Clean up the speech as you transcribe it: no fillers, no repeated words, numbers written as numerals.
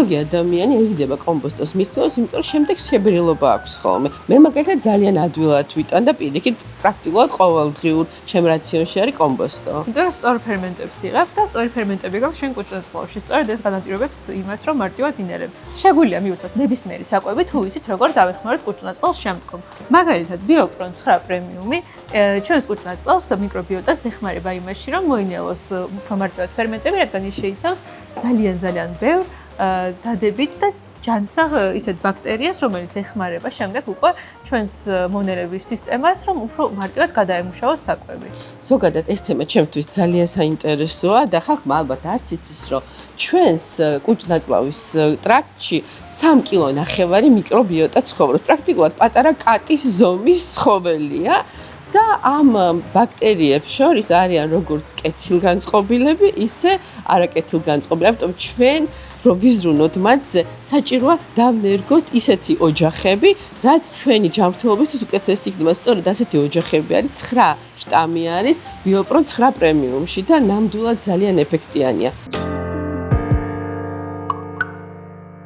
ზოგი ადამიანი ერიდება კომპოსტოს მithmelos, იმიტომ რომ შემდეგ შებრილობა აქვს ხოლმე. მე მაგალითად ძალიან ადვილად ვიტან და პირიქით პრაქტიკულად ყოველდღიურ ჩემ რაციონში არის კომპოსტო. იმიტომ რომ სწორ ფერმენტებს იღებ და სწორი ფერმენტები გაქვს შენ კუჭნაწლავში. სწორედ ეს განაპირობებს იმას, რომ მარტივად ინერებ. შეგვიძლია მივუთოთ ნებისმიერი საკვები, თუ ვიცით როგორ დავეხმაროთ კუჭნაწლავს შემდგომ. მაგალითად, ბიოპრონ 9 პრემიუმი ჩვენს კუჭნაწლავს და მიკრობიოტას ეხმარება იმაში, რომ მოინელოს უფრო მარტივად ფერმენტები, რადგან ის შეიცავს ძალიან ბევრ დადებით და ჯანსაღ ისეთ ბაქტერიას, რომელიც ეხმარება შემდეგ უკვე ჩვენს მონერების სისტემას, რომ უფრო მარტივად გადაემუშავოს საკვები. ზოგადად ეს თემა ჩემთვის ძალიან საინტერესოა და ხალხმა ალბათ არც იცის, რომ ჩვენს კუჭნაწლავის ტრაქტში 3 კილო ნახევარი მიკრობიოტა ცხოვრობს. პრაქტიკულად პატარა კატის ზომის ცხოველია. და ამ ბაქტერიებს შორის არიან როგორც კეთილგანწყობილები, ისე არაკეთილგანწყობილები. ამიტომ ჩვენ რომ ვიზრუნოთ მათზე, საჭიროა დავნერგოთ ისეთი ოჯახები, რაც ჩვენი ჯანმრთელობისთვის უკეთესი იქნება. სწორედ ასეთი ოჯახები არის 9 შტამი არის ბიოპრონ 9 პრემიუმში და ნამდვილად ძალიან ეფექტიანია.